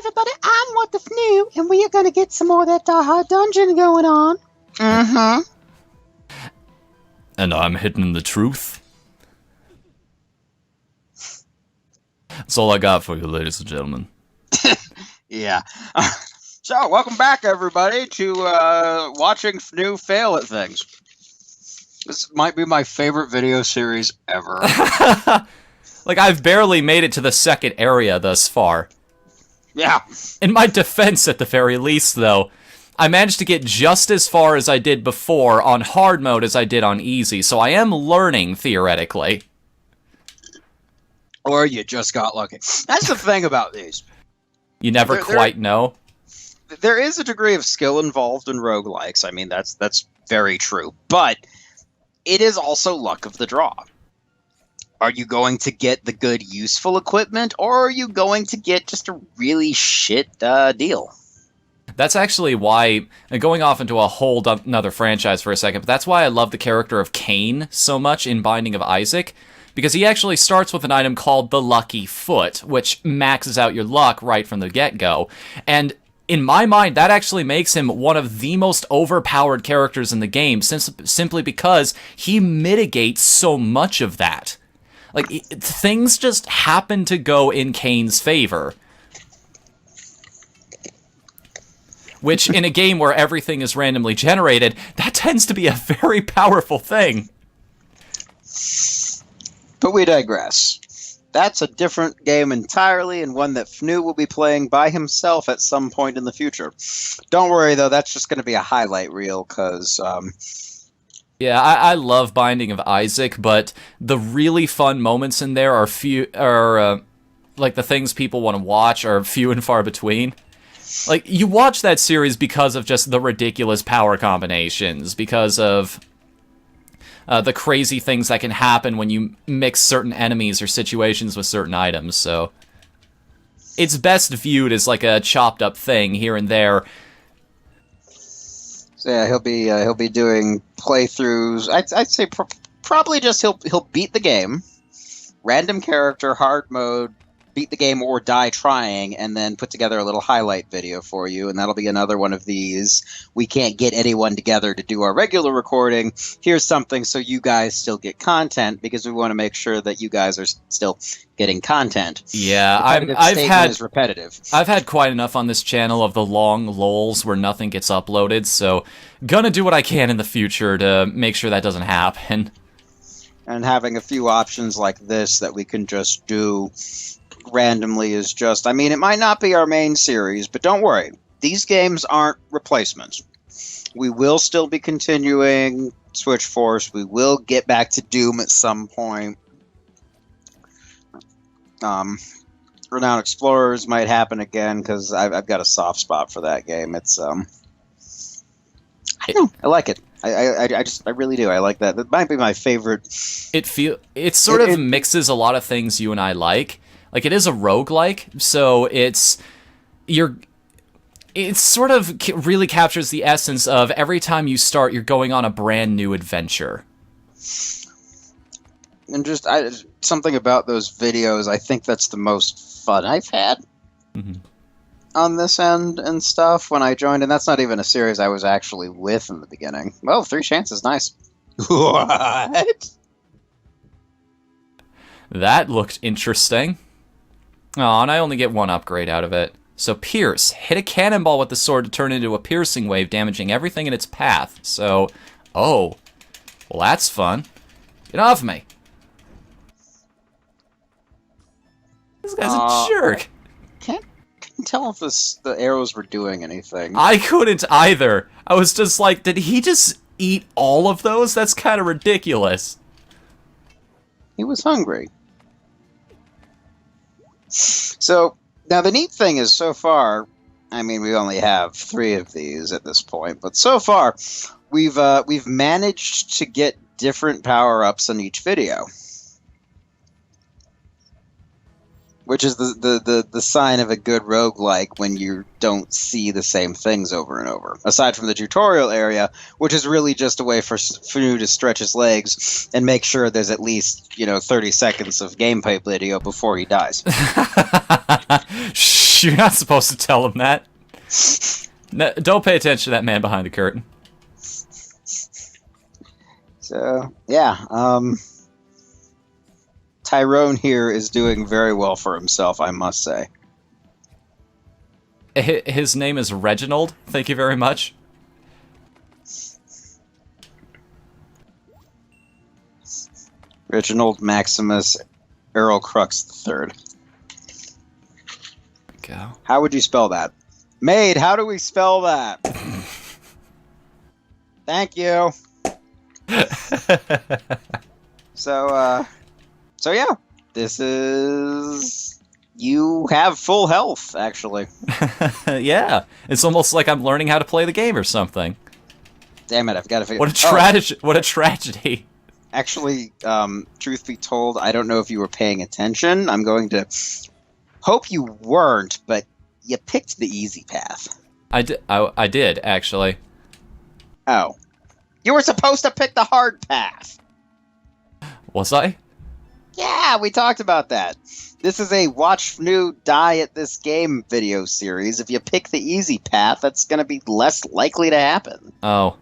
everybody, I'm Whatthefnu, and we are going to get some more of that Diehard dungeon going on. Mm-hmm. And I'm Hidden the Truth. That's all I got for you, ladies and gentlemen. Yeah. So, welcome back, everybody, to watching Fnu fail at things. This might be my favorite video series ever. Like, I've barely made it to the second area thus far. Yeah. In my defense, at the very least, though, I managed to get just as far as I did before on hard mode as I did on easy, so I am learning, theoretically. Or you just got lucky. That's the thing about these. You never quite know. There is a degree of skill involved in roguelikes. I mean, that's very true. But it is also luck of the draw. Are you going to get the good, useful equipment, or are you going to get just a really shit deal? That's actually why, going off into a whole another franchise for a second, but that's why I love the character of Cain so much in Binding of Isaac, because he actually starts with an item called the Lucky Foot, which maxes out your luck right from the get-go. And in my mind, that actually makes him one of the most overpowered characters in the game, simply because he mitigates so much of that. Like, things just happen to go in Cain's favor. Which, in a game where everything is randomly generated, that tends to be a very powerful thing. But we digress. That's a different game entirely, and one that Fnu will be playing by himself at some point in the future. Don't worry, though, that's just going to be a highlight reel, because... Yeah, I love Binding of Isaac, but the really fun moments in there are like the things people want to watch are few and far between. Like, you watch that series because of just the ridiculous power combinations, because of the crazy things that can happen when you mix certain enemies or situations with certain items, so it's best viewed as like a chopped up thing here and there. So yeah, he'll be doing playthroughs. I'd say probably just he'll beat the game, random character, hard mode, beat the game or die trying, and then put together a little highlight video for you, and that'll be another one of these. We can't get anyone together to do our regular recording. Here's something so you guys still get content, because we want to make sure that you guys are still getting content. Yeah, is repetitive. I've had quite enough on this channel of the long lulls where nothing gets uploaded, so gonna do what I can in the future to make sure that doesn't happen. And having a few options like this that we can just do randomly is just, I mean, it might not be our main series, but don't worry. These games aren't replacements. We will still be continuing Switch Force. We will get back to Doom at some point. Renowned Explorers might happen again, because I've got a soft spot for that game. It's, I don't know. I like it. I really do. I like that. That might be my favorite. It sort of mixes a lot of things you and I like. Like, it is a roguelike, so it sort of really captures the essence of every time you start, you're going on a brand new adventure. And just something about those videos, I think that's the most fun I've had on this end and stuff when I joined. And that's not even a series I was actually with in the beginning. Well, 3 chances, nice. What? That looked interesting. Oh, and I only get 1 upgrade out of it. So Pierce. Hit a cannonball with the sword to turn into a piercing wave, damaging everything in its path. So, oh. Well, that's fun. Get off me. This guy's a jerk. Couldn't tell if the arrows were doing anything. I couldn't either. I was just like, did he just eat all of those? That's kind of ridiculous. He was hungry. So, now the neat thing is, so far, I mean, we only have 3 of these at this point, but so far, we've managed to get different power-ups in each video. Which is the sign of a good roguelike when you don't see the same things over and over. Aside from the tutorial area, which is really just a way for Fnu to stretch his legs and make sure there's at least, 30 seconds of gameplay video before he dies. Shh. You're not supposed to tell him that. No, don't pay attention to that man behind the curtain. So, yeah, Tyrone here is doing very well for himself, I must say. His name is Reginald. Thank you very much. Reginald Maximus Earlcrux III. Go. How would you spell that? Maid, how do we spell that? Thank you. So yeah, this is... You have full health, actually. Yeah, it's almost like I'm learning how to play the game or something. Damn it, I've got to figure... What a tragedy! What a tragedy! Actually, truth be told, I don't know if you were paying attention. I'm going to hope you weren't, but you picked the easy path. I did, actually. Oh. You were supposed to pick the hard path! Was I? Yeah, we talked about that. This is a Whatthefnu Die at This Game video series. If you pick the easy path, that's going to be less likely to happen. Oh.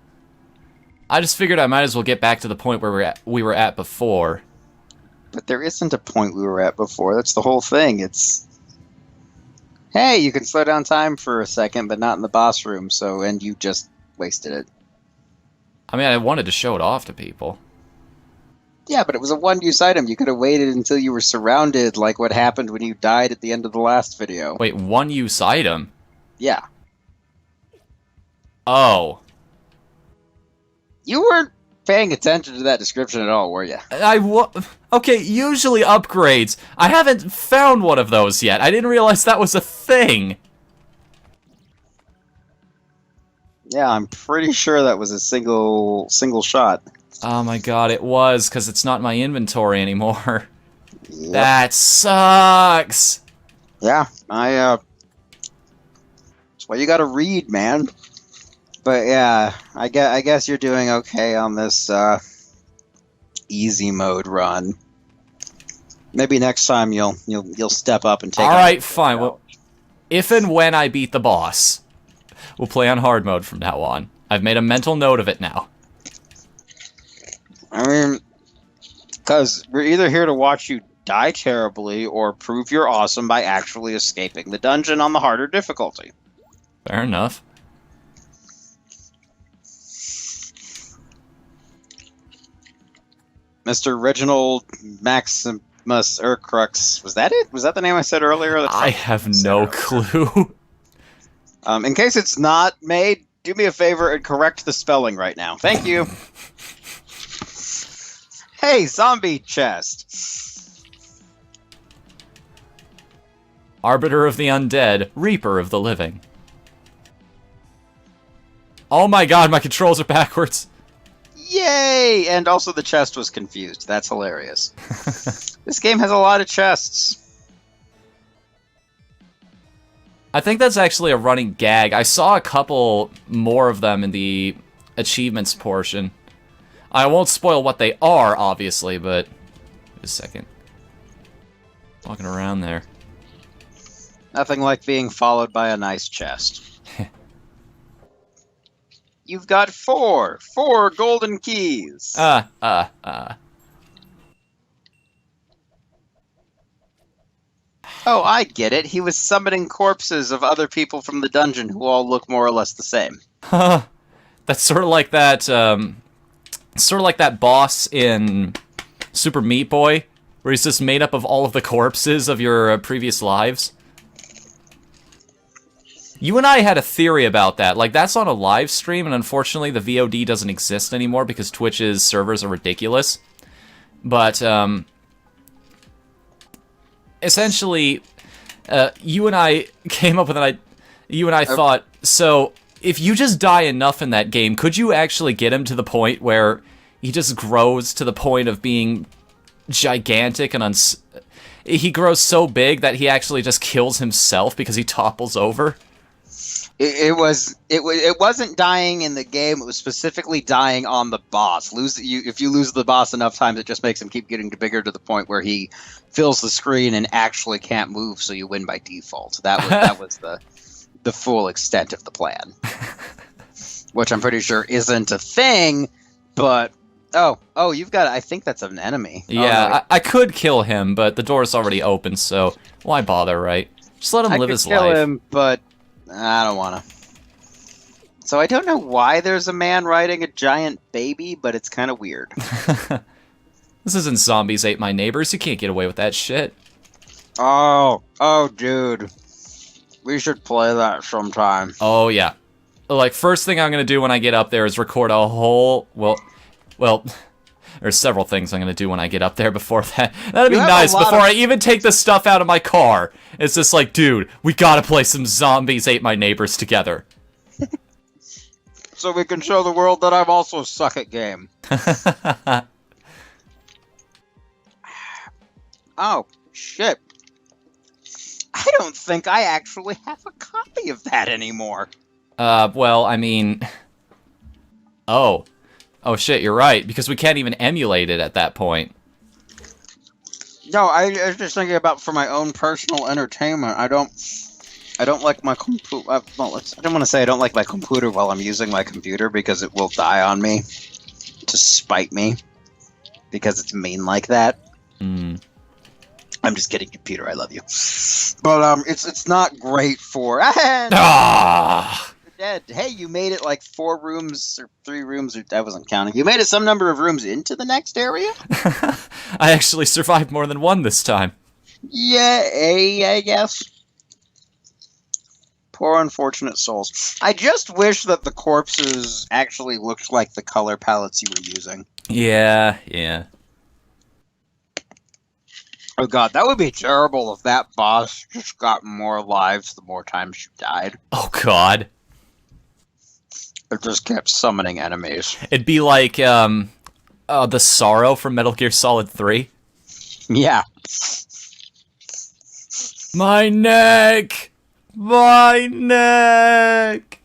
I just figured I might as well get back to the point where we were at before. But there isn't a point we were at before. That's the whole thing. It's... Hey, you can slow down time for a second, but not in the boss room, and you just wasted it. I mean, I wanted to show it off to people. Yeah, but it was a one-use item. You could have waited until you were surrounded, like what happened when you died at the end of the last video. Wait, one-use item? Yeah. Oh. You weren't paying attention to that description at all, were you? Okay, usually upgrades. I haven't found one of those yet. I didn't realize that was a thing. Yeah, I'm pretty sure that was a single shot. Oh my god, it was, because it's not in my inventory anymore. Yep. That sucks! Yeah, that's why you gotta read, man. But yeah, I guess you're doing okay on this easy mode run. Maybe next time you'll step up and take. All right, fine. Well, if and when I beat the boss, we'll play on hard mode from now on. I've made a mental note of it now. I mean, because we're either here to watch you die terribly or prove you're awesome by actually escaping the dungeon on the harder difficulty. Fair enough. Mr. Reginald Maximus Earlcrux. Was that it? Was that the name I said earlier? I have no clue. In case it's not made, do me a favor and correct the spelling right now. Thank you. Hey, zombie chest. Arbiter of the undead, Reaper of the living. Oh my god, my controls are backwards. Yay! And also the chest was confused. That's hilarious. This game has a lot of chests. I think that's actually a running gag. I saw a couple more of them in the achievements portion. I won't spoil what they are, obviously, but... Wait a second. Walking around there. Nothing like being followed by a nice chest. You've got four golden keys. Oh, I get it. He was summoning corpses of other people from the dungeon who all look more or less the same. That's sort of like that, sort of like that boss in Super Meat Boy, where he's just made up of all of the corpses of your previous lives. You and I had a theory about that. Like, that's on a live stream, and unfortunately the VOD doesn't exist anymore because Twitch's servers are ridiculous. But, essentially, you and I came up with an idea. You and I thought, so, if you just die enough in that game, could you actually get him to the point where he just grows to the point of being gigantic and he grows so big that he actually just kills himself because he topples over? It wasn't dying in the game. It was specifically dying on the boss. If you lose the boss enough times, it just makes him keep getting bigger to the point where he fills the screen and actually can't move. So you win by default. That was the full extent of the plan, which I'm pretty sure isn't a thing. But you've got. I think that's an enemy. Yeah, Oh, no, I could kill him, but the door's already open, so why bother, right? Just let him live his life. I could kill him, but I don't want to. So I don't know why there's a man riding a giant baby, but it's kind of weird. This isn't Zombies Ate My Neighbors. You can't get away with that shit. Oh, dude. We should play that sometime. Oh, yeah. Like, first thing I'm going to do when I get up there is record a whole... Well, there's several things I'm going to do when I get up there before that. That'd be nice, before I even take the stuff out of my car. It's just like, dude, we gotta play some Zombies Ate My Neighbors together. So we can show the world that I'm also suck at game. Oh, shit. I don't think I actually have a copy of that anymore. Well, I mean... Oh, shit, you're right, because we can't even emulate it at that point. No, I was just thinking about for my own personal entertainment. I don't like my computer. I don't want to say I don't like my computer while I'm using my computer because it will die on me to spite me because it's mean like that. Mm. I'm just kidding, computer. I love you, but it's not great for. Dead. Hey, you made it like 4 rooms or 3 rooms, or I wasn't counting. You made it some number of rooms into the next area? I actually survived more than one this time. Yeah, I guess. Poor unfortunate souls. I just wish that the corpses actually looked like the color palettes you were using. Yeah. Oh god, that would be terrible if that boss just got more lives the more times you died. Oh god. It just kept summoning enemies. It'd be like, the Sorrow from Metal Gear Solid 3. Yeah. My neck! My neck!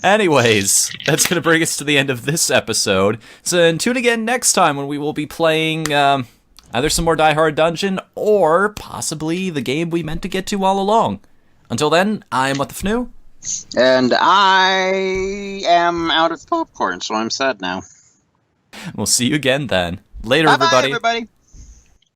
Anyways, that's gonna bring us to the end of this episode. So tune again next time when we will be playing, either some more Diehard Dungeon, or possibly the game we meant to get to all along. Until then, I'm Whatthefnu. And I am out of popcorn, so I'm sad now. We'll see you again then. Later, Bye-bye, everybody.